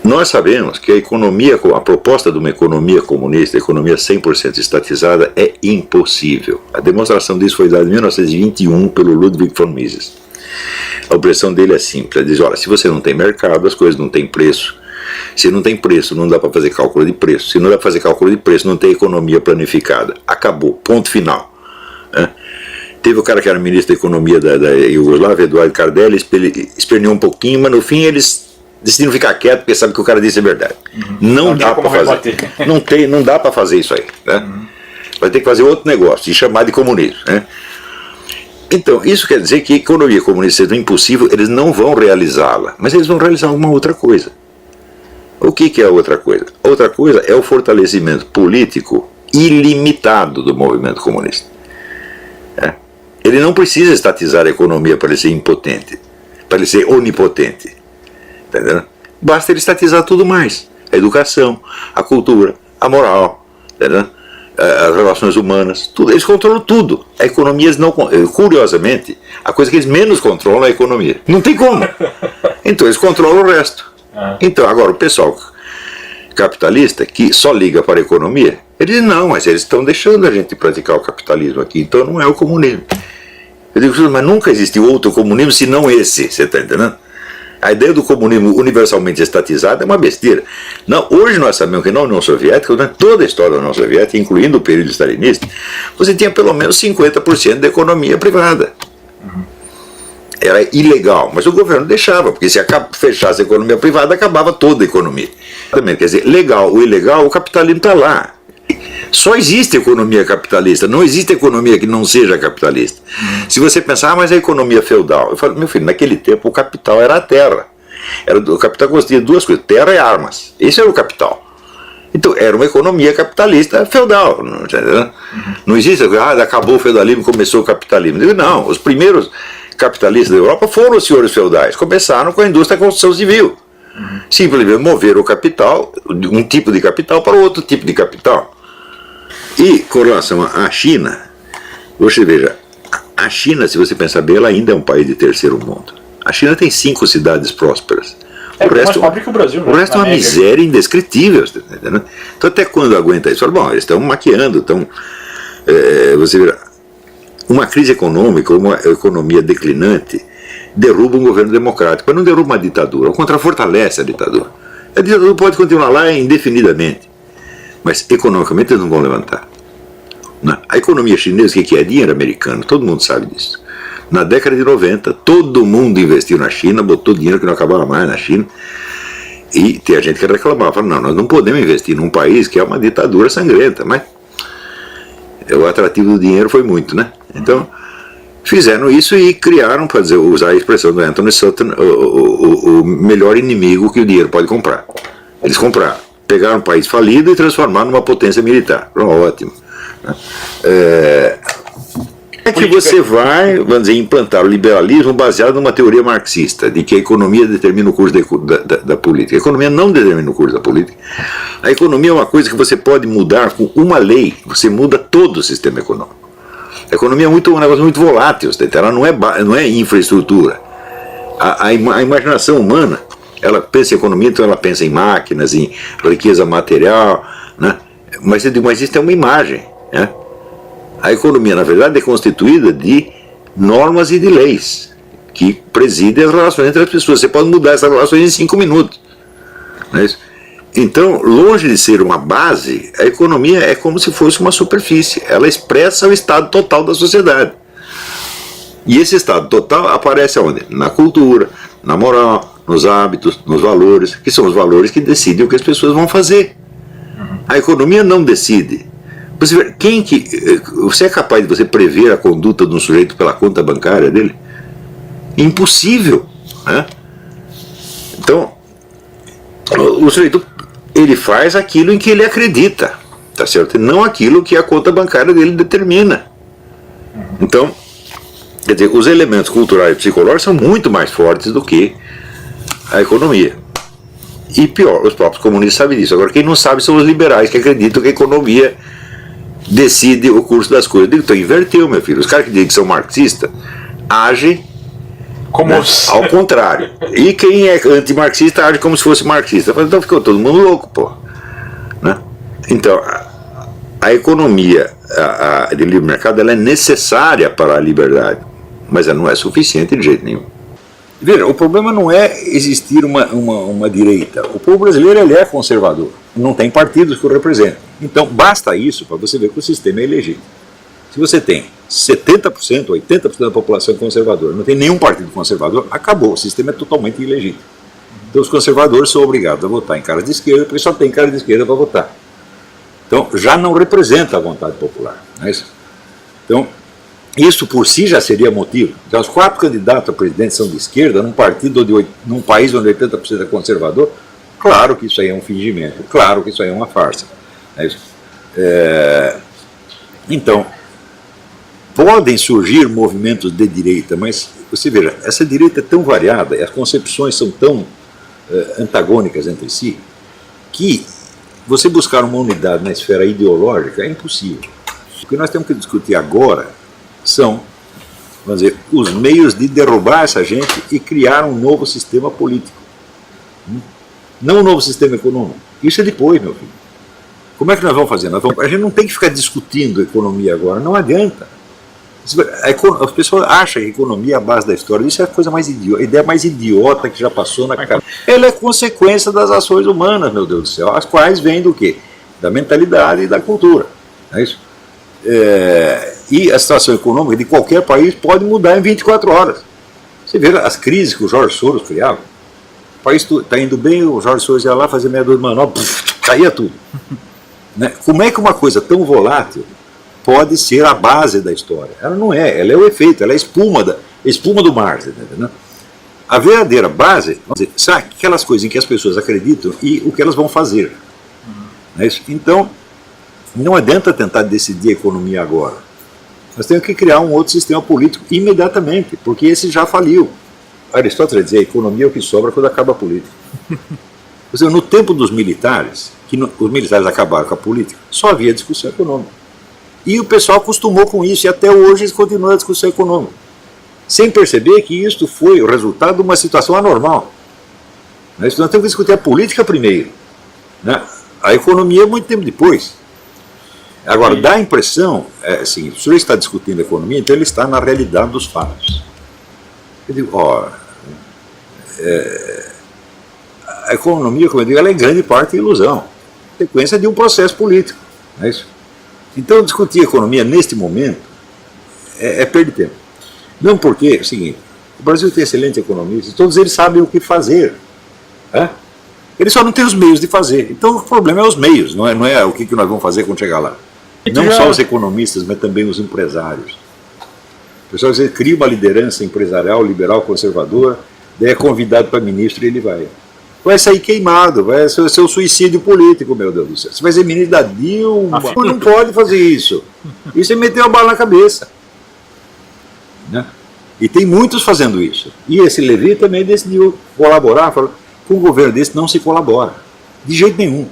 Nós sabemos que a proposta de uma economia comunista, economia 100% estatizada, é impossível. A demonstração disso foi dada em 1921 pelo Ludwig von Mises. A opressão dele é simples, ele diz, olha, se você não tem mercado, as coisas não têm preço. Se não tem preço, não dá para fazer cálculo de preço. Se não dá para fazer cálculo de preço, não tem economia planificada. Acabou, ponto final. Teve o cara que era ministro da economia da Iugoslávia, Eduardo Cardelli, esperneou um pouquinho, mas no fim eles decidiram ficar quietos porque sabem que o cara disse a verdade. Não dá para fazer. Não dá para fazer isso aí. Vai ter que fazer outro negócio e chamar de comunismo. Então, isso quer dizer que a economia comunista sendo impossível, eles não vão realizá-la, mas eles vão realizar alguma outra coisa. O que é a outra coisa? A outra coisa é o fortalecimento político ilimitado do movimento comunista. Ele não precisa estatizar a economia para ele ser impotente, para ele ser onipotente. Entendeu? Basta ele estatizar tudo mais. A educação, a cultura, a moral, entendeu? As relações humanas, tudo. Eles controlam tudo. A economia, não, curiosamente, a coisa que eles menos controlam é a economia. Não tem como. Então eles controlam o resto. Então agora o pessoal capitalista que só liga para a economia, eles dizem, não, mas eles estão deixando a gente praticar o capitalismo aqui, então não é o comunismo. Eu digo, mas nunca existiu outro comunismo senão esse, você está entendendo? A ideia do comunismo universalmente estatizado é uma besteira. Não, hoje nós sabemos que na União Soviética, durante toda a história da União Soviética, incluindo o período stalinista, você tinha pelo menos 50% da economia privada. Era ilegal, mas o governo deixava, porque se fechasse a economia privada, acabava toda a economia. Quer dizer, legal ou ilegal, o capitalismo está lá. Só existe economia capitalista, não existe economia que não seja capitalista. Se você pensar, mas a economia feudal, eu falo, meu filho, naquele tempo o capital era a terra. O capital consistia de duas coisas, terra e armas. Esse era o capital. Então era uma economia capitalista feudal. Não existe, acabou o feudalismo e começou o capitalismo. Não, os primeiros capitalistas da Europa foram os senhores feudais, começaram com a indústria da construção civil. Simplesmente moveram o capital, um tipo de capital para outro tipo de capital. E com relação à China, você veja, a China, se você pensar bem, ela ainda é um país de terceiro mundo. A China tem 5 cidades prósperas. O resto é uma miséria indescritível. Tá, então até quando aguenta isso? Bom, eles estão maquiando, você verá, uma crise econômica, uma economia declinante, derruba um governo democrático, mas não derruba uma ditadura, ao contrário, fortalece a ditadura. A ditadura pode continuar lá indefinidamente, mas economicamente eles não vão levantar. A economia chinesa, o que é? Dinheiro americano, todo mundo sabe disso. Na década de 90, todo mundo investiu na China, botou dinheiro que não acabava mais na China, e tem gente que reclamava, falava, não, nós não podemos investir num país que é uma ditadura sangrenta, mas o atrativo do dinheiro foi muito, né? Então, fizeram isso e criaram, para usar a expressão do Anthony Sutton, o melhor inimigo que o dinheiro pode comprar. Eles compraram, pegaram um país falido e transformaram numa potência militar. Ótimo. É que você vai, vamos dizer, implantar o liberalismo baseado numa teoria marxista, de que a economia determina o curso da política. A economia não determina o curso da política. A economia é uma coisa que você pode mudar com uma lei, você muda todo o sistema econômico. A economia é um negócio muito volátil, ela não é infraestrutura. A imaginação humana, ela pensa em economia, então ela pensa em máquinas, em riqueza material, né? Mas isso é uma imagem, né? A economia, na verdade, é constituída de normas e de leis que presidem as relações entre as pessoas. Você pode mudar essas relações em 5 minutos. Não é isso? Então, longe de ser uma base, a economia é como se fosse uma superfície. Ela expressa o estado total da sociedade. E esse estado total aparece onde? Na cultura, na moral, nos hábitos, nos valores, que são os valores que decidem o que as pessoas vão fazer. A economia não decide. Você é capaz de você prever a conduta de um sujeito pela conta bancária dele? Impossível, né? Então, o sujeito, ele faz aquilo em que ele acredita, tá certo? E não aquilo que a conta bancária dele determina. Então, quer dizer, os elementos culturais e psicológicos são muito mais fortes do que a economia. E pior, os próprios comunistas sabem disso. Agora, quem não sabe são os liberais, que acreditam que a economia decide o curso das coisas. Eu digo, então inverteu, meu filho. Os caras que dizem que são marxistas agem Como né? Ao contrário. E quem é antimarxista age como se fosse marxista. Então ficou todo mundo louco, pô. Né? Então, a economia de livre mercado ela é necessária para a liberdade, mas ela não é suficiente de jeito nenhum. Veja, o problema não é existir uma direita. O povo brasileiro ele é conservador. Não tem partidos que o representam. Então, basta isso para você ver que o sistema é ilegítimo. Se você tem 70%, 80% da população conservadora, não tem nenhum partido conservador, acabou. O sistema é totalmente ilegítimo. Então, os conservadores são obrigados a votar em caras de esquerda, porque só tem cara de esquerda para votar. Então, já não representa a vontade popular. Não é isso? Então, isso por si já seria motivo. Então, os 4 candidatos a presidente são de esquerda, num país onde 80% é conservador, claro que isso aí é um fingimento, claro que isso aí é uma farsa. É isso. Então, podem surgir movimentos de direita, mas você veja, essa direita é tão variada, as concepções são tão antagônicas entre si, que você buscar uma unidade na esfera ideológica é impossível. O que nós temos que discutir agora são, vamos dizer, os meios de derrubar essa gente e criar um novo sistema político. Não um novo sistema econômico. Isso é depois, meu filho. Como é que nós vamos fazer? A gente não tem que ficar discutindo economia agora, não adianta. As pessoas acham que a economia é a base da história. Isso é a coisa mais idiota, a ideia mais idiota que já passou na cara. Ela é consequência das ações humanas, meu Deus do céu, as quais vêm do quê? Da mentalidade e da cultura. Não é isso? E a situação econômica de qualquer país pode mudar em 24 horas. Você vê as crises que o Jorge Soros criava. O país está indo bem, o Jorge Soros ia lá fazer meia dúzia de manobra, caía tudo. Né? Como é que uma coisa tão volátil pode ser a base da história? Ela não é, ela é o efeito, ela é a espuma do mar. Né? A verdadeira base, vamos dizer, são aquelas coisas em que as pessoas acreditam e o que elas vão fazer. Não é isso? Então, não adianta tentar decidir a economia agora. Nós temos que criar um outro sistema político imediatamente, porque esse já faliu. Aristóteles dizia, a economia é o que sobra quando acaba a política. No tempo dos militares, os militares acabaram com a política, só havia discussão econômica. E o pessoal acostumou com isso, e até hoje eles continuam a discussão econômica. Sem perceber que isto foi o resultado de uma situação anormal. Nós temos que discutir a política primeiro. Né? A economia muito tempo depois. Agora, dá a impressão, assim, o senhor está discutindo a economia, então ele está na realidade dos fatos. Eu digo, a economia, como eu digo, ela é em grande parte ilusão, sequência de um processo político. Não é isso? Então, discutir economia neste momento é perder tempo. Não porque, é o seguinte, o Brasil tem excelentes economistas, todos eles sabem o que fazer. Eles só não têm os meios de fazer. Então, o problema é os meios, não é o que nós vamos fazer quando chegar lá. Não só os economistas, mas também os empresários. O pessoal diz, cria uma liderança empresarial, liberal, conservadora, daí é convidado para ministro e ele vai sair queimado, vai ser um suicídio político, meu Deus do céu. Você vai ser ministro da Dilma, não pode fazer isso. Isso é meter a bala na cabeça. Né? E tem muitos fazendo isso. E esse Levi também decidiu colaborar, falou, com um governo desse não se colabora, de jeito nenhum.